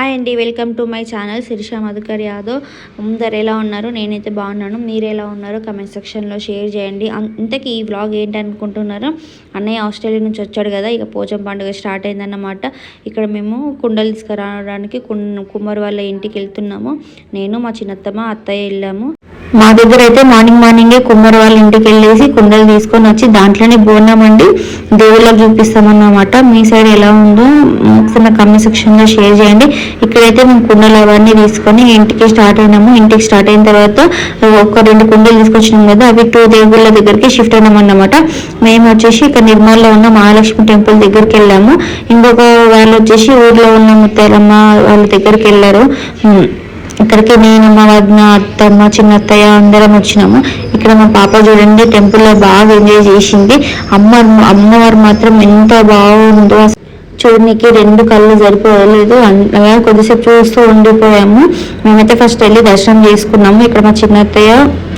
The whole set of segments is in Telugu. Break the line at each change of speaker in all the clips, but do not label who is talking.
హాయ్ అండి, welcome to my channel Sirisha Madhukar Yadav. అందరు ఎలా ఉన్నారు? నేనైతే బాగున్నాను. మీరు ఎలా ఉన్నారో కమెంట్ సెక్షన్లో షేర్ చేయండి. ఇంతకీ ఈ వ్లాగ్ ఏంటనుకుంటున్నారు? అన్నయ్య ఆస్ట్రేలియా నుంచి వచ్చాడు కదా, ఇక పోచం పండుగ స్టార్ట్ అయిందన్నమాట. ఇక్కడ మేము కుండలు తీసుకురావడానికి కుమ్మరి వాళ్ళ ఇంటికి వెళ్తున్నాము. నేను మా చిన్నత్తమ్మ అత్తయ్య వెళ్ళాము. మా దగ్గర అయితే మార్నింగే కుమ్మరి వాళ్ళ ఇంటికి వెళ్ళేసి కుండలు తీసుకొని వచ్చి దాంట్లోనే బోనం అండి దేవుళ్ళకి చూపిస్తామన్నమాట. మీ సైడ్ ఎలా ఉందో ఒకసారి కమెంట్ సెక్షన్లో షేర్ చేయండి. ఇక్కడైతే మేము కుండలు అవన్నీ తీసుకొని ఇంటికి స్టార్ట్ అయినాము. ఇంటికి స్టార్ట్ అయిన తర్వాత ఒక 2 కుండలు తీసుకొచ్చినాం కదా, అవి 2 దేవుళ్ళ దగ్గరికి షిఫ్ట్ అయినాం అన్నమాట. మేము వచ్చేసి ఇక్కడ నిర్మల్లో ఉన్న మహాలక్ష్మి టెంపుల్ దగ్గరికి వెళ్ళాము. ఇంకొక వాళ్ళు వచ్చేసి ఊర్లో ఉన్న ముత్యాలమ్మ వాళ్ళ దగ్గరికి వెళ్ళారు. ఇక్కడికి నేను, మా వదిన, అత్తమ్మ, చిన్నత్తయ్య అందరం వచ్చినాము. ఇక్కడ మా పాప చూడండి టెంపుల్లో బాగా ఎంజాయ్ చేసింది. అమ్మవారు మాత్రం ఎంత బాగుందో చూడడానికి 2 కళ్ళు సరిపోలేదు. కొద్దిసేపు చూస్తూ ఉండిపోయాము. మేమైతే ఫస్ట్ వెళ్ళి దర్శనం చేసుకున్నాము. ఇక్కడ మా చిన్నత్తయ్య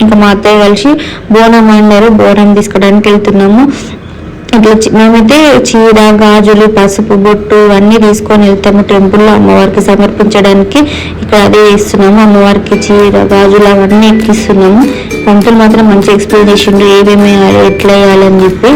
ఇంకా మా అత్తయ్య కలిసి బోనం వండారు. బోనం తీసుకోవడానికి వెళ్తున్నాము. ఇట్లా మేమైతే చీర, గాజులు, పసుపు, బొట్టు అన్నీ తీసుకొని వెళ్తాము టెంపుల్లో అమ్మవారికి సమర్పించడానికి. ఇక్కడ అదే వేస్తున్నాము. అమ్మవారికి చీర, గాజులు అవన్నీ ఎక్కిస్తున్నాము. పంతులు మాత్రం మంచి ఎక్స్ప్లెయిన్ ఏమేమి వేయాలి, ఎట్లా వేయాలని చెప్పి.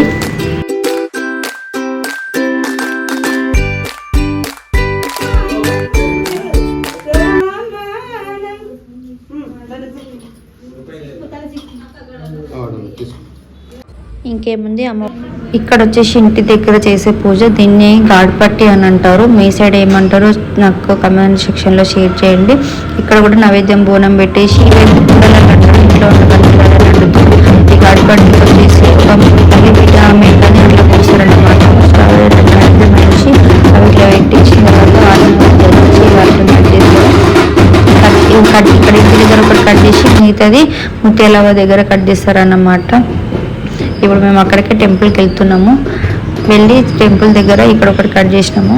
ఇంకేముంది ఇక్కడ వచ్చేసి ఇంటి దగ్గర చేసే పూజ, దీన్ని గాడ్పట్టి అని అంటారు. మీ సైడ్ ఏమంటారో నాకు కమెంట్ సెక్షన్లో షేర్ చేయండి. ఇక్కడ కూడా నైవేద్యం బోనం పెట్టేసి ఇంట్లో ఈ గాడ్పట్టి వచ్చేసి ఒక మేకని అట్లా పోసారన్నమాట. మనిషి అవి ఇట్లా పెట్టించిన తర్వాత ఇక్కడ ఇంటి దగ్గర ఒకటి కట్ చేసి మిగతాది ముత్యాలవ్వ దగ్గర కట్ చేస్తారన్నమాట. ఇప్పుడు మేము అక్కడికి టెంపుల్కి వెళ్తున్నాము. వెళ్ళి టెంపుల్ దగ్గర ఇక్కడ ఒకటి కట్ చేసినాము.